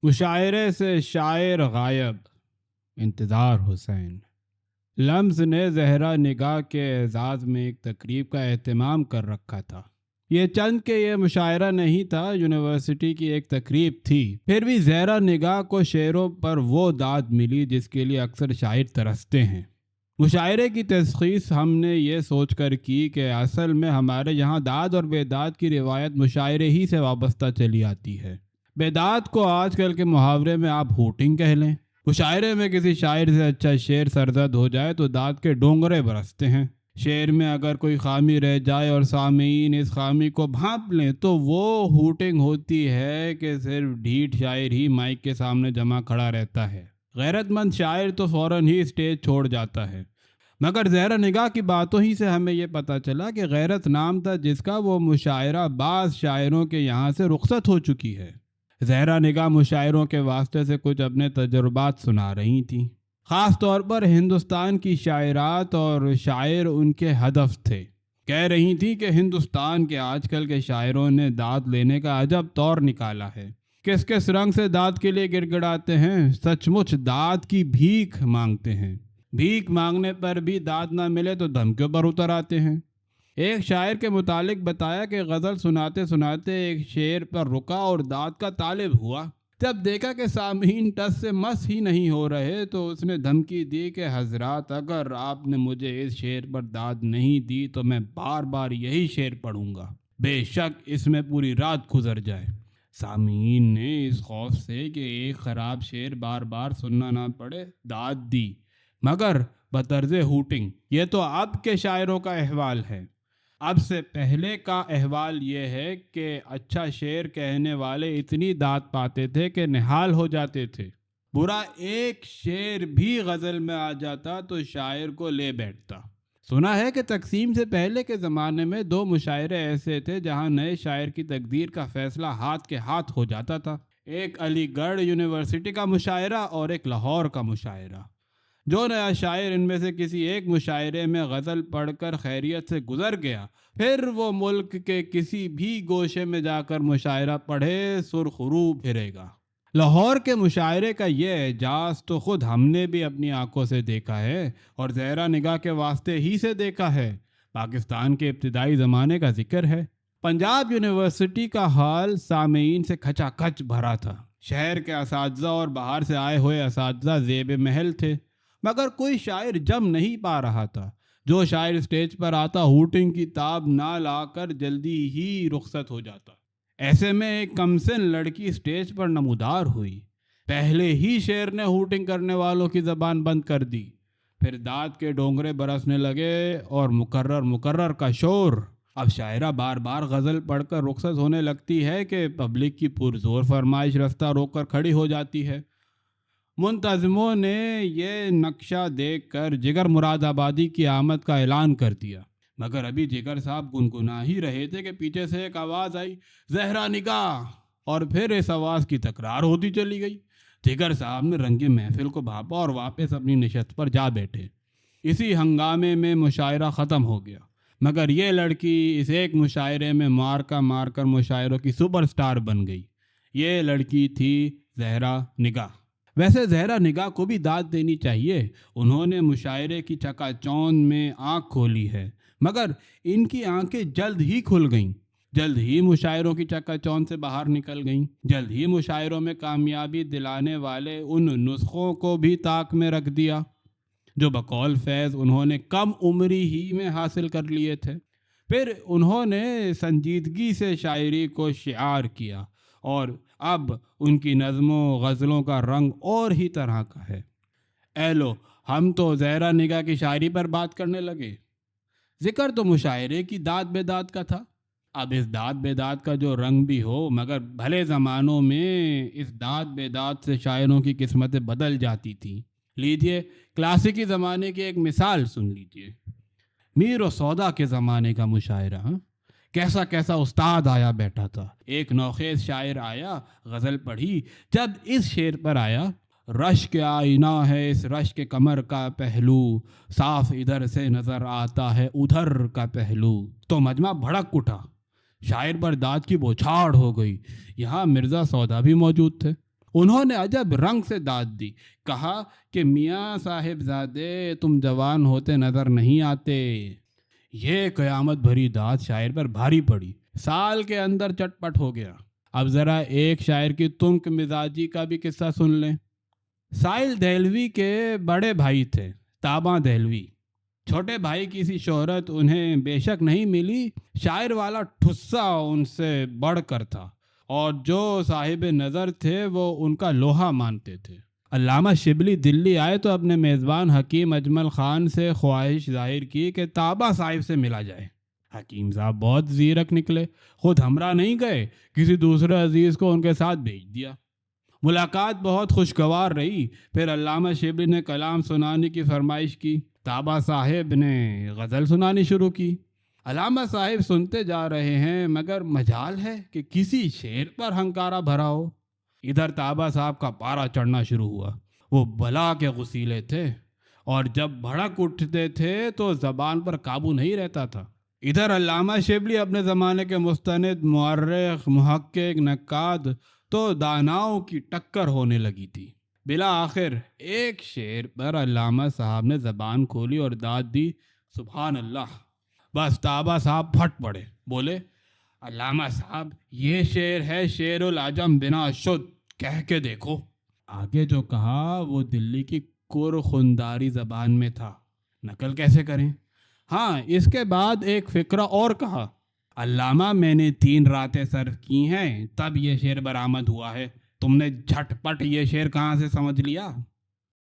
مشاعرے سے شاعر غائب، انتظار حسین۔ لمز نے زہرا نگاہ کے اعزاز میں ایک تقریب کا اہتمام کر رکھا تھا۔ یہ چند کہ یہ مشاعرہ نہیں تھا، یونیورسٹی کی ایک تقریب تھی، پھر بھی زہرا نگاہ کو شعروں پر وہ داد ملی جس کے لیے اکثر شاعر ترستے ہیں۔ مشاعرے کی تشخیص ہم نے یہ سوچ کر کی کہ اصل میں ہمارے یہاں داد اور بے داد کی روایت مشاعرے ہی سے وابستہ چلی آتی ہے۔ بے داد کو آج کل کے محاورے میں آپ ہوٹنگ کہہ لیں۔ مشاعرے میں کسی شاعر سے اچھا شعر سرزد ہو جائے تو داد کے ڈونگرے برستے ہیں۔ شعر میں اگر کوئی خامی رہ جائے اور سامعین اس خامی کو بھانپ لیں تو وہ ہوٹنگ ہوتی ہے کہ صرف ڈھیٹ شاعر ہی مائک کے سامنے جمع کھڑا رہتا ہے۔ غیرت مند شاعر تو فوراً ہی اسٹیج چھوڑ جاتا ہے۔ مگر زہرا نگاہ کی باتوں ہی سے ہمیں یہ پتہ چلا کہ غیرت نام تھا جس کا وہ مشاعرہ بعض شاعروں کے یہاں سے رخصت ہو چکی ہے۔ زہرا نگاہ مشاعروں کے واسطے سے کچھ اپنے تجربات سنا رہی تھیں، خاص طور پر ہندوستان کی شاعرات اور شاعر ان کے ہدف تھے۔ کہہ رہی تھیں کہ ہندوستان کے آج کل کے شاعروں نے داد لینے کا عجب طور نکالا ہے۔ کس کس رنگ سے داد کے لیے گڑ گڑاتے ہیں، سچ مچ داد کی بھیک مانگتے ہیں۔ بھیک مانگنے پر بھی داد نہ ملے تو دھمکیوں پر اتر آتے ہیں۔ ایک شاعر کے متعلق بتایا کہ غزل سناتے سناتے ایک شعر پر رکا اور داد کا طالب ہوا۔ جب دیکھا کہ سامعین ٹس سے مس ہی نہیں ہو رہے تو اس نے دھمکی دی کہ حضرات اگر آپ نے مجھے اس شعر پر داد نہیں دی تو میں بار بار یہی شعر پڑھوں گا، بے شک اس میں پوری رات گزر جائے۔ سامعین نے اس خوف سے کہ ایک خراب شعر بار بار سننا نہ پڑے داد دی، مگر بطرز ہوٹنگ۔ یہ تو اب کے شاعروں کا احوال ہے۔ اب سے پہلے کا احوال یہ ہے کہ اچھا شعر کہنے والے اتنی داد پاتے تھے کہ نہال ہو جاتے تھے۔ برا ایک شعر بھی غزل میں آ جاتا تو شاعر کو لے بیٹھتا۔ سنا ہے کہ تقسیم سے پہلے کے زمانے میں دو مشاعرے ایسے تھے جہاں نئے شاعر کی تقدیر کا فیصلہ ہاتھ کے ہاتھ ہو جاتا تھا۔ ایک علی گڑھ یونیورسٹی کا مشاعرہ اور ایک لاہور کا مشاعرہ۔ جو نیا شاعر ان میں سے کسی ایک مشاعرے میں غزل پڑھ کر خیریت سے گزر گیا، پھر وہ ملک کے کسی بھی گوشے میں جا کر مشاعرہ پڑھے سرخرو پھرے گا۔ لاہور کے مشاعرے کا یہ اعجاز تو خود ہم نے بھی اپنی آنکھوں سے دیکھا ہے اور زہرا نگاہ کے واسطے ہی سے دیکھا ہے۔ پاکستان کے ابتدائی زمانے کا ذکر ہے۔ پنجاب یونیورسٹی کا ہال سامعین سے کھچا کھچ بھرا تھا۔ شہر کے اساتذہ اور باہر سے آئے ہوئے اساتذہ زیب محل تھے، مگر کوئی شاعر جم نہیں پا رہا تھا۔ جو شاعر اسٹیج پر آتا ہوٹنگ کی تاب نہ لا کر جلدی ہی رخصت ہو جاتا۔ ایسے میں ایک کمسن لڑکی اسٹیج پر نمودار ہوئی۔ پہلے ہی شعر نے ہوٹنگ کرنے والوں کی زبان بند کر دی، پھر داد کے ڈونگرے برسنے لگے اور مکرر کا شور۔ اب شاعرہ بار بار غزل پڑھ کر رخصت ہونے لگتی ہے کہ پبلک کی پرزور فرمائش رستہ روک کر کھڑی ہو جاتی ہے۔ منتظموں نے یہ نقشہ دیکھ کر جگر مراد آبادی کی آمد کا اعلان کر دیا، مگر ابھی جگر صاحب گنگنا ہی رہے تھے کہ پیچھے سے ایک آواز آئی، زہرا نگاہ، اور پھر اس آواز کی تکرار ہوتی چلی گئی۔ جگر صاحب نے رنگ محفل کو بھاپا اور واپس اپنی نشست پر جا بیٹھے۔ اسی ہنگامے میں مشاعرہ ختم ہو گیا، مگر یہ لڑکی اس ایک مشاعرے میں مار کر مشاعروں کی سپر سٹار بن گئی۔ یہ لڑکی تھی زہرا نگاہ۔ ویسے زہرا نگاہ کو بھی داد دینی چاہیے، انہوں نے مشاعرے کی چکا چوند میں آنکھ کھولی ہے، مگر ان کی آنکھیں جلد ہی کھل گئیں، جلد ہی مشاعروں کی چکا چوند سے باہر نکل گئیں، جلد ہی مشاعروں میں کامیابی دلانے والے ان نسخوں کو بھی طاق میں رکھ دیا جو بقول فیض انہوں نے کم عمری ہی میں حاصل کر لیے تھے۔ پھر انہوں نے سنجیدگی سے شاعری کو شعار کیا اور اب ان کی نظموں غزلوں کا رنگ اور ہی طرح کا ہے۔ اے لو، ہم تو زہرا نگاہ کی شاعری پر بات کرنے لگے۔ ذکر تو مشاعرے کی داد بے داد کا تھا۔ اب اس داد بے داد کا جو رنگ بھی ہو، مگر بھلے زمانوں میں اس داد بے داد سے شاعروں کی قسمتیں بدل جاتی تھیں۔ لیجئے کلاسیکی زمانے کی ایک مثال سن لیجئے۔ میر و سودا کے زمانے کا مشاعرہ۔ کیسا کیسا استاد آیا بیٹھا تھا۔ ایک نوخیز شاعر آیا، غزل پڑھی۔ جب اس شعر پر آیا، رشک آئینہ ہے اس رشک کمر کا پہلو، صاف ادھر سے نظر آتا ہے ادھر کا پہلو، تو مجمع بھڑک اٹھا۔ شاعر پر داد کی بوچھاڑ ہو گئی۔ یہاں مرزا سودا بھی موجود تھے۔ انہوں نے عجب رنگ سے داد دی، کہا کہ میاں صاحب زادے تم جوان ہوتے نظر نہیں آتے۔ یہ قیامت بھری داد شاعر پر بھاری پڑی، سال کے اندر چٹ پٹ ہو گیا۔ اب ذرا ایک شاعر کی تنک مزاجی کا بھی قصہ سن لیں۔ سائل دہلوی کے بڑے بھائی تھے تاباں دہلوی۔ چھوٹے بھائی کی سی شہرت انہیں بے شک نہیں ملی، شاعر والا ٹھسا ان سے بڑھ کر تھا، اور جو صاحب نظر تھے وہ ان کا لوہا مانتے تھے۔ علامہ شبلی دلی آئے تو اپنے میزبان حکیم اجمل خان سے خواہش ظاہر کی کہ تابا صاحب سے ملا جائے۔ حکیم صاحب بہت زیرک نکلے، خود ہمراہ نہیں گئے، کسی دوسرے عزیز کو ان کے ساتھ بھیج دیا۔ ملاقات بہت خوشگوار رہی۔ پھر علامہ شبلی نے کلام سنانے کی فرمائش کی، تابا صاحب نے غزل سنانی شروع کی۔ علامہ صاحب سنتے جا رہے ہیں، مگر مجال ہے کہ کسی شعر پر ہنکارہ بھرا ہو۔ ادھر تابا صاحب کا پارا چڑھنا شروع ہوا۔ وہ بلا کے غسیلے تھے، اور جب بھڑک اٹھتے تھے تو زبان پر قابو نہیں رہتا تھا۔ ادھر علامہ شبلی اپنے زمانے کے مستند، مورخ، محقق، نقاد تو داناؤں کی ٹکر ہونے لگی تھی۔ بالآخر ایک شعر پر علامہ صاحب نے زبان کھولی اور داد دی، سبحان اللہ! بس تابا صاحب پھٹ پڑے، بولے، علامہ صاحب یہ شعر ہے شعر العجم بنا شد، کہہ کے دیکھو۔ آگے جو کہا وہ دلی کی کرخنداری زبان میں تھا، نقل کیسے کریں؟ ہاں، اس کے بعد ایک فقرہ اور کہا، علامہ میں نے 3 راتیں صرف کی ہیں تب یہ شعر برآمد ہوا ہے، تم نے جھٹ پٹ یہ شعر کہاں سے سمجھ لیا؟